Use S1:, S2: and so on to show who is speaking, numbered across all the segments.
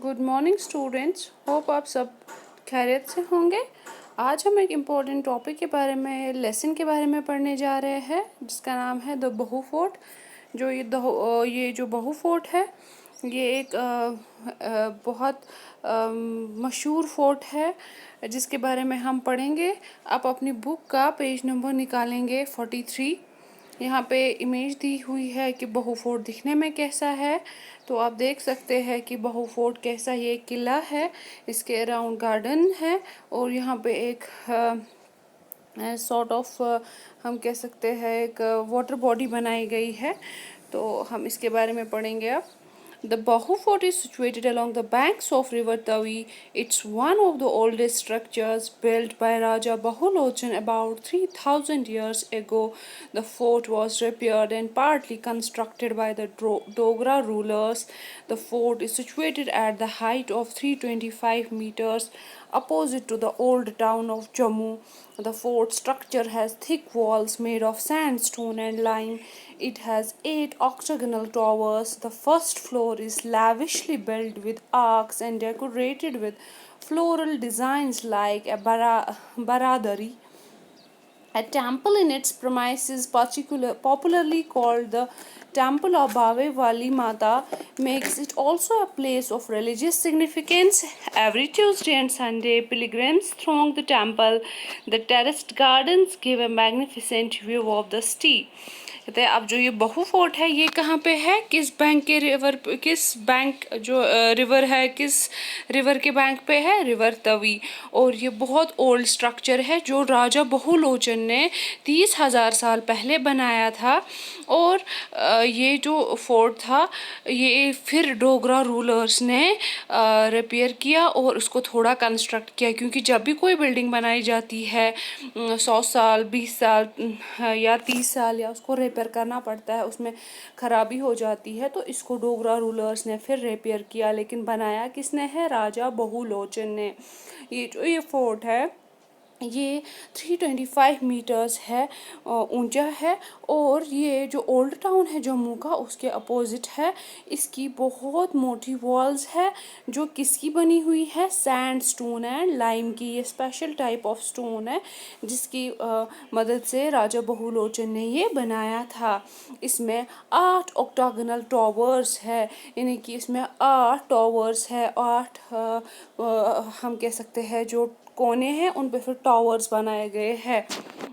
S1: Good morning students. Hope आप सब खैरियत से होंगे। आज हम एक इम्पोर्टेंट टॉपिक के बारे में लेसन के बारे में पढ़ने जा रहे हैं जिसका नाम है द बहू फोर्ट। जो ये जो बहू फोर्ट है ये एक बहुत मशहूर फोर्ट है जिसके बारे में हम पढ़ेंगे। आप अपनी बुक का पेज नंबर निकालेंगे 43। यहाँ पे इमेज दी हुई है कि बहू फोर्ट दिखने में कैसा है। तो आप देख सकते हैं कि बहू फोर्ट कैसा, ये किला है, इसके अराउंड गार्डन है और यहाँ पे एक सॉर्ट ऑफ हम कह सकते हैं एक वाटर बॉडी बनाई गई है। तो हम इसके बारे में पढ़ेंगे अब। The Bahu Fort is situated along the banks of River Tavi. It's one of the oldest structures built by Raja Bahulochan about 3000 years ago. The fort was repaired and partly constructed by the Dogra rulers. The fort is situated at the height of 325 meters opposite to the old town of Jammu. The fort structure has thick walls made of sandstone and lime. It has 8 octagonal towers. The first floor is lavishly built with arcs and decorated with floral designs like a baradari. A temple in its premises, popularly called the Temple of Bave Wali Mata, makes it also a place of religious significance. Every Tuesday and Sunday, pilgrims throng the temple. The terraced gardens give a magnificent view of the city. कहते हैं अब जो ये बहू fort है ये कहाँ पे है, किस बैंक के रिवर, किस बैंक जो रिवर है, किस रिवर के बैंक पे है, रिवर तवी। और ये बहुत ओल्ड स्ट्रक्चर है जो राजा बहुलोचन ने 30,000 साल पहले बनाया था। और ये जो फोर्ट था ये फिर डोगरा रूलर्स ने रिपेयर किया और उसको थोड़ा कंस्ट्रक्ट किया, क्योंकि जब भी कोई बिल्डिंग बनाई जाती है 100 साल 20 साल या 30 साल या उसको रिपेयर करना पड़ता है, उसमें ख़राबी हो जाती है। तो इसको डोगरा रूलर्स ने फिर रिपेयर किया, लेकिन बनाया किसने है, राजा बहुलोचन ने। ये जो ये फोर्ट है ये 325 मीटर्स है, ऊंचा है। और ये जो ओल्ड टाउन है जम्मू का उसके अपोजिट है। इसकी बहुत मोटी वॉल्स है जो किसकी बनी हुई है, सैंड स्टोन एंड लाइम की। ये स्पेशल टाइप ऑफ स्टोन है जिसकी मदद से राजा बहुलोचन ने ये बनाया था। इसमें 8 ऑक्टागोनल टॉवर्स है, यानी कि इसमें 8 टॉवर्स है, 8 हम कह सकते हैं जो कोने हैं उन पे फिर टावर्स बनाए गए हैं।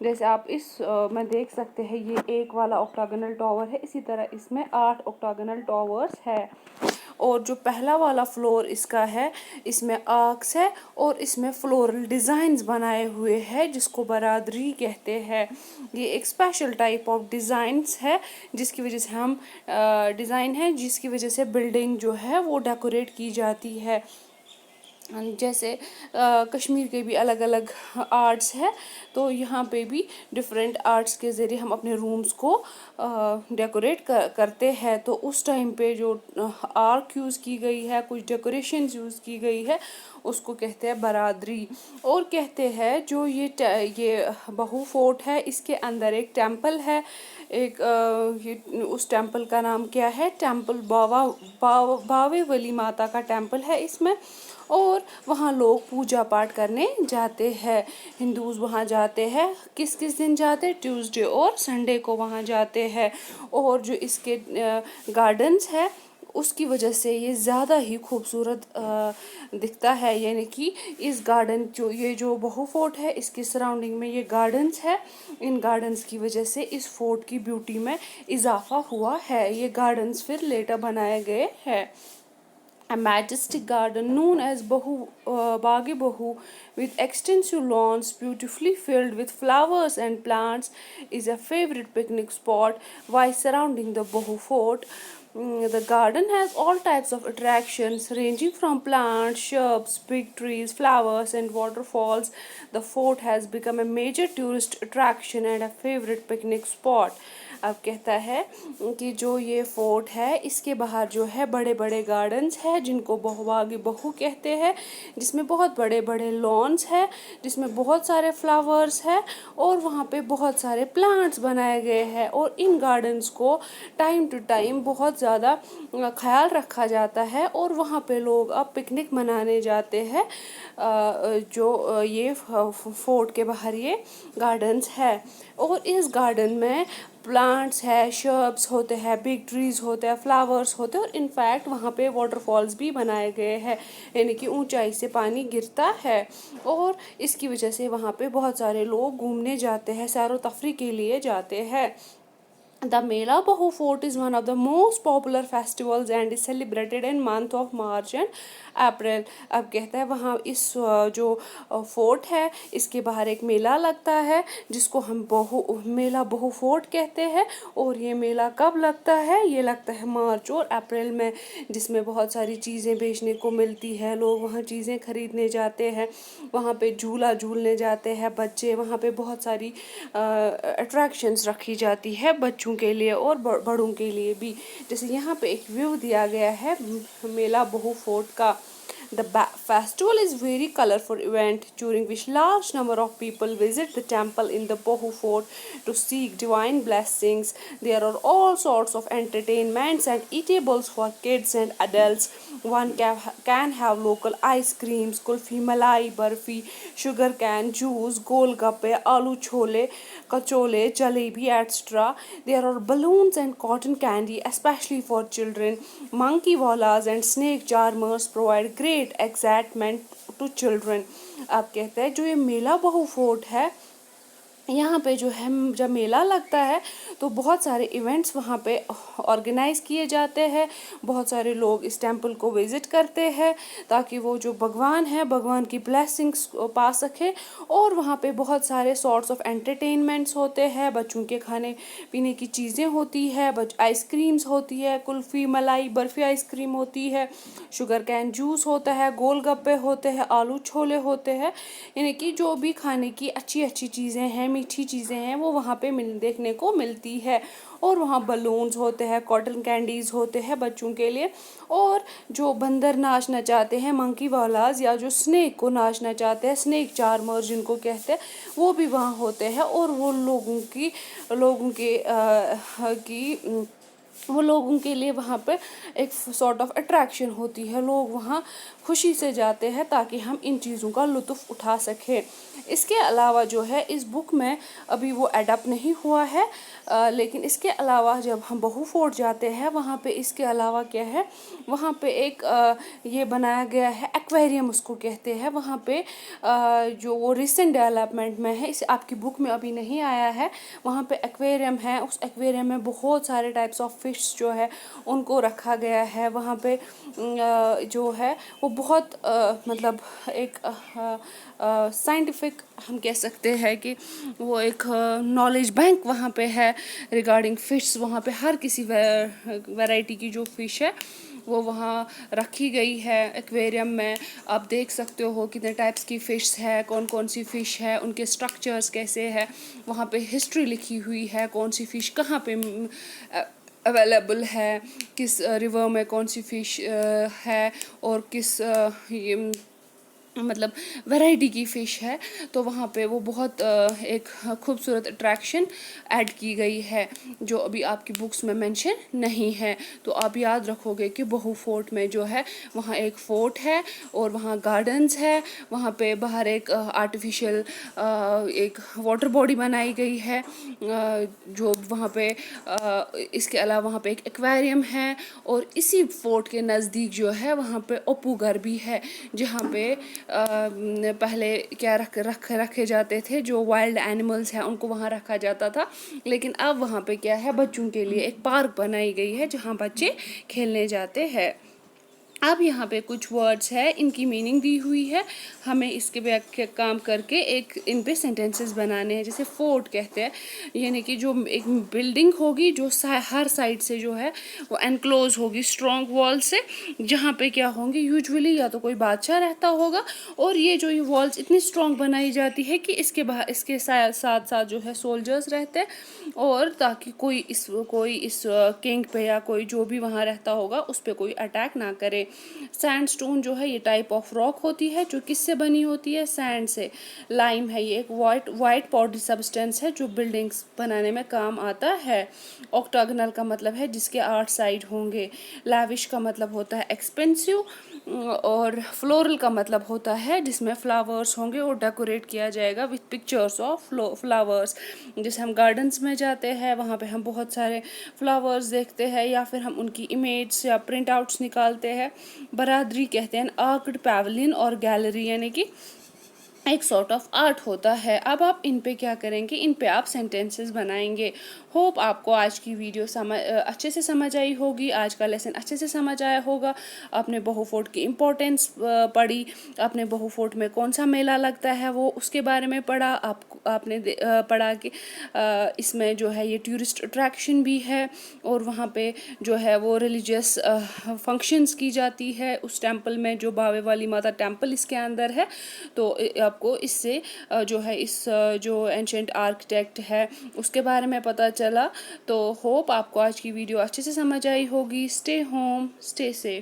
S1: जैसे आप इस में देख सकते हैं ये एक वाला ऑक्टागोनल टावर है, इसी तरह इसमें 8 ऑक्टागोनल टावर्स है। और जो पहला वाला फ्लोर इसका है इसमें आर्क्स है और इसमें फ्लोरल डिज़ाइंस बनाए हुए हैं जिसको बरादरी कहते हैं। ये एक स्पेशल टाइप ऑफ डिज़ाइंस है जिसकी वजह से हम डिज़ाइन है जिसकी वजह से बिल्डिंग जो है वो डेकोरेट की जाती है। जैसे कश्मीर के भी अलग अलग आर्ट्स है, तो यहाँ पे भी डिफरेंट आर्ट्स के ज़रिए हम अपने रूम्स को डेकोरेट करते हैं। तो उस टाइम पे जो आर्क यूज़ की गई है, कुछ डेकोरेशन यूज़ की गई है, उसको कहते हैं बरादरी। और कहते हैं जो ये बहू फोर्ट है इसके अंदर एक टेंपल है। एक ये उस टेंपल का नाम क्या है, टेंपल बावे वली माता का टेंपल है इसमें। और वहाँ लोग पूजा पाठ करने जाते हैं, हिंदूज़ वहाँ जाते हैं। किस किस दिन जाते हैं, ट्यूसडे और संडे को वहाँ जाते हैं। और जो इसके गार्डन्स है उसकी वजह से ये ज़्यादा ही खूबसूरत दिखता है, यानी कि इस गार्डन ये जो बहू फोर्ट है इसकी सराउंडिंग में ये गार्डन्स है, इन गार्डन्स की वजह से इस फोर्ट की ब्यूटी में इजाफा हुआ है। ये गार्डन्स फिर लेटर बनाए गए हैं। A majestic garden known as Bage Bahu, with extensive lawns beautifully filled with flowers and plants, is a favorite picnic spot while surrounding the Bahu fort. The garden has all types of attractions ranging from plants, shrubs, big trees, flowers, and waterfalls. The fort has become a major tourist attraction and a favorite picnic spot. अब कहता है कि जो ये fort है इसके बाहर जो है बड़े बड़े गार्डन्स है जिनको बहुबागी बहू कहते हैं, जिसमें बहुत बड़े बड़े लॉन्स है, जिसमें बहुत सारे फ्लावर्स है और वहाँ पे बहुत सारे प्लांट्स बनाए गए हैं। और इन गार्डन्स को टाइम टू टाइम बहुत ज़्यादा ख्याल रखा जाता है और वहाँ पे लोग अब पिकनिक मनाने जाते हैं। जो ये फोर्ट के बाहर ये गार्डन्स है और इस गार्डन में प्लांट्स है, शर्ब्स होते हैं, बिग ट्रीज होते हैं, फ्लावर्स होते हैं और इनफैक्ट वहाँ पे वाटरफॉल्स भी बनाए गए हैं, यानी कि ऊंचाई से पानी गिरता है। और इसकी वजह से वहाँ पे बहुत सारे लोग घूमने जाते हैं, सैर व तफरी के लिए जाते हैं। The Mela Bahu Fort is one of the most popular festivals and is celebrated in month of March and April। अब कहता है वहाँ इस जो फोर्ट है इसके बाहर एक मेला लगता है जिसको हम मेला बहू फोर्ट कहते हैं। और ये मेला कब लगता है? ये लगता है मार्च और अप्रैल में, जिसमें बहुत सारी चीज़ें बेचने को मिलती है, लोग वहाँ चीज़ें खरीदने जाते हैं, वहाँ पे झूला झूलने जाते हैं बच्चे, वहाँ पे बहुत सारी अट्रैक्शंस रखी जाती है बच्चों के लिए और बड़ों के लिए भी। जैसे यहाँ पे एक व्यू दिया गया है मेला बहू फोर्ट का। The festival is very colorful event during which large number of people visit the temple in the Bohu fort to seek divine blessings. There are all sorts of entertainments and eatables for kids and adults. One can have local ice creams, kulfi, malai, barfi, sugar cane, juice, golgappe, aloo chole, kachole, jalebi, etc. There are balloons and cotton candy, especially for children. Monkey wallas and snake charmers provide great excitement to children. आप कहते हैं जो ये मेला बहू fort है यहाँ पे जो है जब मेला लगता है तो बहुत सारे इवेंट्स वहाँ पे ऑर्गेनाइज किए जाते हैं। बहुत सारे लोग इस टेंपल को विज़िट करते हैं ताकि वो जो भगवान है भगवान की ब्लेसिंग्स पा सके। और वहाँ पे बहुत सारे सॉर्ट्स ऑफ एंटरटेनमेंट्स होते हैं, बच्चों के खाने पीने की चीज़ें होती है, आइसक्रीम्स होती है, कुल्फ़ी, मलाई, बर्फ़ी आइसक्रीम होती है, शुगर कैन जूस होता है, गोलगप्पे होते हैं, आलू छोले होते हैं, यानी कि जो भी खाने की अच्छी अच्छी चीज़ें हैं, मीठी चीज़ें हैं वो वहाँ पे देखने को मिलती है। और वहाँ बलून्स होते हैं, कॉटन कैंडीज़ होते हैं बच्चों के लिए। और जो बंदर नाचना चाहते हैं, मंकी वालाज, या जो स्नेक को नाचना चाहते हैं, स्नेक चार्मर जिनको कहते हैं, वो भी वहाँ होते हैं। और वो लोगों के लिए वहाँ पे एक सॉर्ट ऑफ अट्रैक्शन होती है। लोग वहाँ खुशी से जाते हैं ताकि हम इन चीज़ों का लुत्फ़ उठा सकें। इसके अलावा जो है इस बुक में अभी वो एडप्ट नहीं हुआ है, लेकिन इसके अलावा जब हम बहू फोर्ट जाते हैं वहाँ पे इसके अलावा क्या है, वहाँ पे एक ये बनाया गया है एक्वेरियम उसको कहते हैं। वहाँ पे जो वो रिसेंट डेवलपमेंट में है, इसे आपकी बुक में अभी नहीं आया है। वहाँ पे एक्वेरियम है, उस एक्वेरियम में बहुत सारे टाइप्स ऑफ फिश जो है उनको रखा गया है। वहाँ पे जो है वो बहुत मतलब एक साइंटिफिक हम कह सकते हैं कि वो एक नॉलेज बैंक वहाँ पे है रिगार्डिंग फ़िश। वहाँ पे हर किसी वैरायटी की जो फ़िश है वो वहाँ रखी गई है एक्वेरियम में। आप देख सकते हो कितने टाइप्स की फ़िश है, कौन कौन सी फ़िश है, उनके स्ट्रक्चर्स कैसे है, वहाँ पे हिस्ट्री लिखी हुई है, कौन सी फ़िश कहाँ पे अवेलेबल है, किस रिवर में कौन सी फ़िश है और किस मतलब वैरायटी की फ़िश है। तो वहाँ पे वो बहुत एक खूबसूरत अट्रैक्शन ऐड की गई है जो अभी आपकी बुक्स में मेंशन नहीं है। तो आप याद रखोगे कि बहू फोर्ट में जो है वहाँ एक फ़ोर्ट है और वहाँ गार्डन्स है, वहाँ पे बाहर एक आर्टिफिशियल एक वाटर बॉडी बनाई गई है जो वहाँ पे इसके अलावा वहाँ पे एक एक्वेरियम है। और इसी फोर्ट के नज़दीक जो है वहाँ पे ओपू घर भी है जहाँ पे पहले क्या रखे जाते थे, जो वाइल्ड एनिमल्स हैं उनको वहाँ रखा जाता था। लेकिन अब वहाँ पे क्या है, बच्चों के लिए एक पार्क बनाई गई है जहाँ बच्चे खेलने जाते हैं। अब यहाँ पे कुछ वर्ड्स है, इनकी मीनिंग दी हुई है, हमें इसके पे काम करके एक इन पे सेंटेंसेस बनाने हैं। जैसे फोर्ट कहते हैं, यानी कि जो एक बिल्डिंग होगी जो हर साइड से जो है वो एनक्लोज होगी स्ट्रॉन्ग वॉल से, जहाँ पे क्या होंगे यूजुअली या तो कोई बादशाह रहता होगा, और ये वॉल्स इतनी स्ट्रॉन्ग बनाई जाती है कि इसके बाहर इसके साथ साथ जो है सोल्जर्स रहते हैं, और ताकि कोई इस किंग पे या कोई जो भी वहाँ रहता होगा उस पर कोई अटैक ना करे। सैंडस्टोन जो है ये टाइप ऑफ रॉक होती है जो किससे बनी होती है, सैंड से। लाइम है ये एक वाइट पाउडरी सब्सटेंस है जो बिल्डिंग्स बनाने में काम आता है। ऑक्टागोनल का मतलब है जिसके 8 साइड होंगे। लैविश का मतलब होता है एक्सपेंसिव, और फ्लोरल का मतलब होता है जिसमें फ्लावर्स होंगे और डेकोरेट किया जाएगा विथ पिक्चर्स ऑफ फ्लावर्स। जैसे हम गार्डन्स में जाते हैं, वहाँ पे हम बहुत सारे फ्लावर्स देखते हैं, या फिर हम उनकी इमेज या प्रिंट आउट्स निकालते हैं। बरादरी कहते हैं आर्क्ड पैवेलियन और गैलरी, यानी कि एक सॉर्ट ऑफ आर्ट होता है। अब आप इन पे क्या करेंगे, इन पे आप सेंटेंसेस बनाएंगे। होप आपको आज की वीडियो अच्छे से समझ आई होगी, आज का लेसन अच्छे से समझ आया होगा। आपने बहू फोर्ट की इम्पोर्टेंस पढ़ी, आपने बहू फोर्ट में कौन सा मेला लगता है वो उसके बारे में पढ़ा, आपने पढ़ा कि इसमें जो है ये टूरिस्ट अट्रैक्शन भी है, और वहाँ पे जो है वो रिलीजियस फंक्शंस की जाती है उस टेम्पल में, जो बावे वाली माता टेम्पल इसके अंदर है। तो आपको इससे जो है इस जो एंशेंट आर्किटेक्ट है उसके बारे में पता चला। तो होप आपको आज की वीडियो अच्छे से समझ आई होगी। Stay home, stay safe.